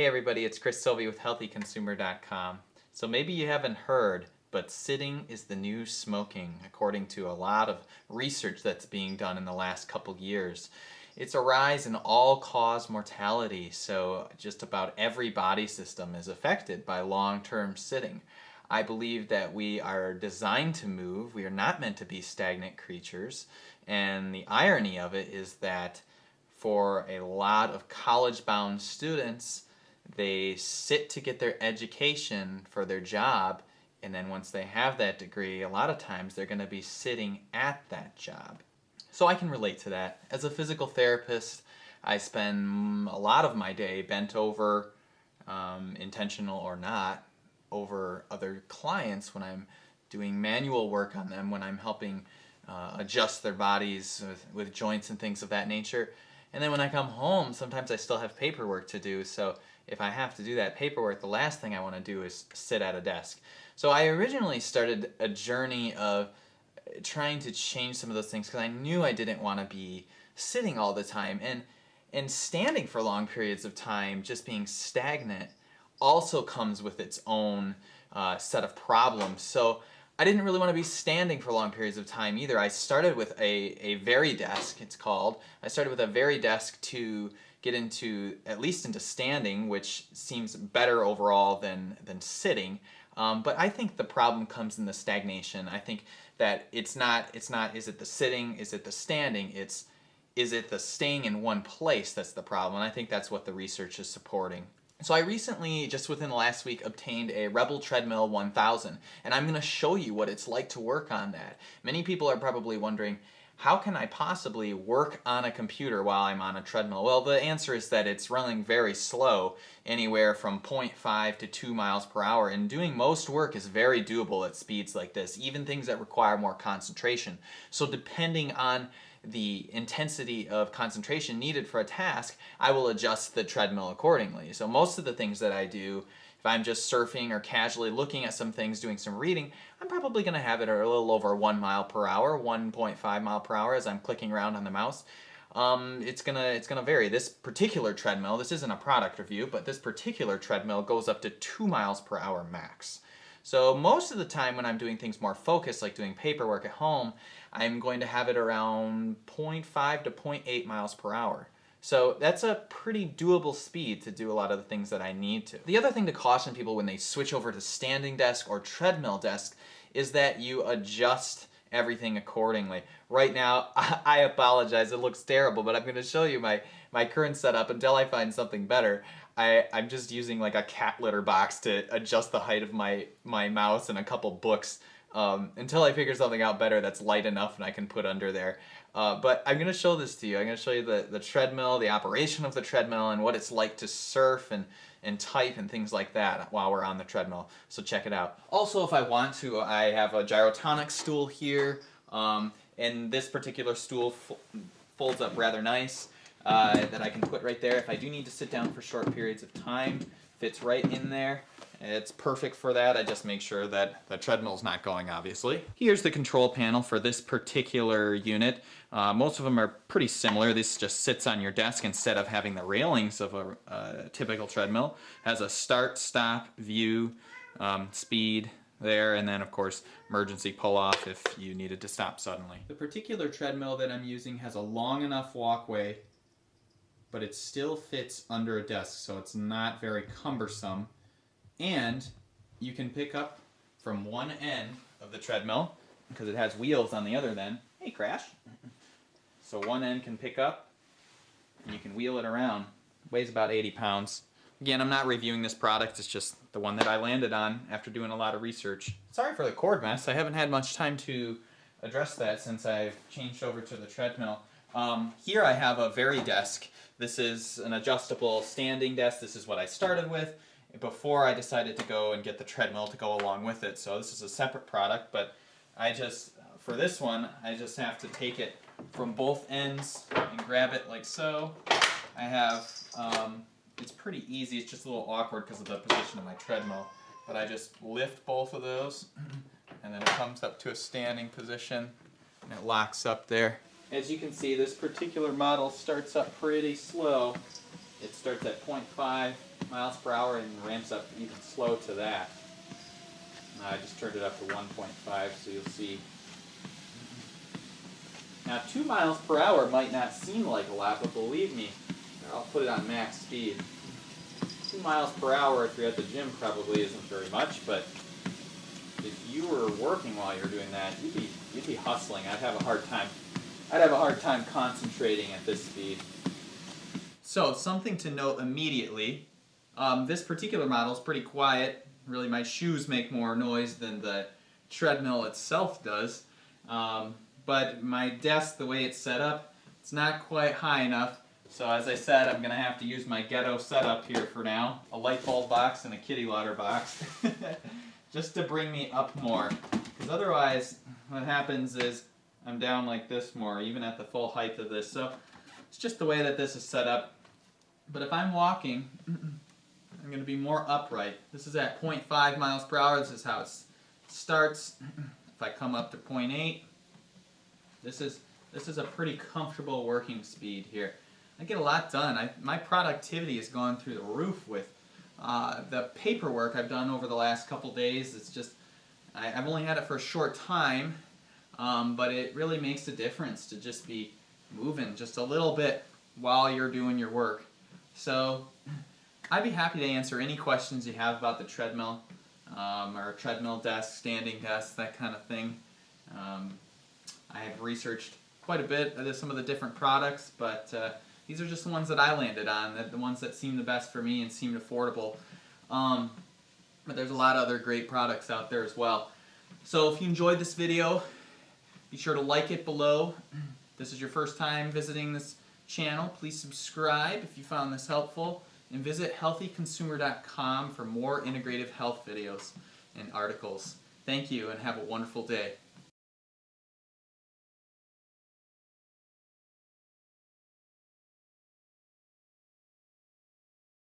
Hey everybody, it's Chris Sovey with HealthyConsumer.com. So maybe you haven't heard, but sitting is the new smoking, according to a lot of research that's being done in the last couple years. It's a rise in all-cause mortality, so just about every body system is affected by long-term sitting. I believe that we are designed to move. We are not meant to be stagnant creatures, and the irony of it is that for a lot of college-bound students, they sit to get their education for their job, and then once they have that degree, a lot of times they're going to be sitting at that job. So I can relate to that. As a physical therapist, I spend a lot of my day bent over, intentional or not, over other clients when I'm doing manual work on them, when I'm helping adjust their bodies with joints and things of that nature. And then when I come home, sometimes I still have paperwork to do, so if I have to do that paperwork, the last thing I want to do is sit at a desk. So I originally started a journey of trying to change some of those things because I knew I didn't want to be sitting all the time. And standing for long periods of time, just being stagnant, also comes with its own set of problems. So I didn't really want to be standing for long periods of time either. I started with a Varidesk, it's called. I started with a Varidesk to get into, at least into standing, which seems better overall than sitting. But I think the problem comes in the stagnation. I think that it's not is it the sitting, is it the standing, is it the staying in one place that's the problem. And I think that's what the research is supporting. So I recently, just within the last week, obtained a Rebel Treadmill 1000, and I'm going to show you what it's like to work on that. Many people are probably wondering, how can I possibly work on a computer while I'm on a treadmill? Well, the answer is that it's running very slow, anywhere from 0.5 to 2 miles per hour, and doing most work is very doable at speeds like this, even things that require more concentration. So depending on the intensity of concentration needed for a task, I will adjust the treadmill accordingly. So most of the things that I do, if I'm just surfing or casually looking at some things, doing some reading, I'm probably going to have it at a little over 1 mile per hour, 1.5 mile per hour as I'm clicking around on the mouse. It's gonna vary. This particular treadmill, this isn't a product review, but this particular treadmill goes up to 2 miles per hour max. So most of the time when I'm doing things more focused, like doing paperwork at home, I'm going to have it around 0.5 to 0.8 miles per hour. So that's a pretty doable speed to do a lot of the things that I need to. The other thing to caution people when they switch over to standing desk or treadmill desk is that you adjust everything accordingly. Right now, I apologize, it looks terrible, but I'm going to show you my current setup until I find something better. I'm just using like a cat litter box to adjust the height of my mouse and a couple books until I figure something out better that's light enough and I can put under there. But I'm going to show this to you. I'm going to show you the treadmill, the operation of the treadmill, and what it's like to surf and type and things like that while we're on the treadmill. So check it out. Also, if I want to, I have a gyrotonic stool here, and this particular stool folds up rather nice. That I can put right there if I do need to sit down for short periods of time. Fits right in there. It's perfect for that. I just make sure that the treadmill's not going, obviously. Here's the control panel for this particular unit. Most of them are pretty similar. This just sits on your desk instead of having the railings of a typical treadmill. Has a start, stop, view, speed there, and then of course emergency pull-off if you needed to stop suddenly. The particular treadmill that I'm using has a long enough walkway, but it still fits under a desk, so it's not very cumbersome. And you can pick up from one end of the treadmill, because it has wheels on the other end. Hey, Crash. So one end can pick up, and you can wheel it around. It weighs about 80 pounds. Again, I'm not reviewing this product, it's just the one that I landed on after doing a lot of research. Sorry for the cord mess, I haven't had much time to address that since I've changed over to the treadmill. Here I have a Varidesk. This is an adjustable standing desk. This is what I started with before I decided to go and get the treadmill to go along with it. So this is a separate product, but for this one, I just have to take it from both ends and grab it like so. I have, it's pretty easy. It's just a little awkward because of the position of my treadmill, but I just lift both of those and then it comes up to a standing position and it locks up there. As you can see, this particular model starts up pretty slow. It starts at 0.5 miles per hour and ramps up even slow to that. I just turned it up to 1.5, so you'll see. Now 2 miles per hour might not seem like a lot, but believe me, I'll put it on max speed. 2 miles per hour if you're at the gym probably isn't very much, but if you were working while you're doing that, you'd be hustling. I'd have a hard time concentrating at this speed. So something to note immediately, this particular model is pretty quiet. Really, my shoes make more noise than the treadmill itself does. But my desk, the way it's set up, it's not quite high enough. So as I said, I'm going to have to use my ghetto setup here for now. A light bulb box and a kitty litter box. Just to bring me up more. Because otherwise, what happens is I'm down like this more, even at the full height of this. So it's just the way that this is set up. But if I'm walking, I'm going to be more upright. This is at 0.5 miles per hour. This is how it starts. If I come up to 0.8, this is a pretty comfortable working speed here. I get a lot done. My productivity has gone through the roof with the paperwork I've done over the last couple days. It's just, I've only had it for a short time, but it really makes a difference to just be moving just a little bit while you're doing your work. So I'd be happy to answer any questions you have about the treadmill, or treadmill desk, standing desk, that kind of thing. I have researched quite a bit of some of the different products, but these are just the ones that I landed on, the ones that seem the best for me and seemed affordable. But there's a lot of other great products out there as well. So if you enjoyed this video, be sure to like it below. If this is your first time visiting this channel, please subscribe if you found this helpful, and visit healthyconsumer.com for more integrative health videos and articles. Thank you and have a wonderful day.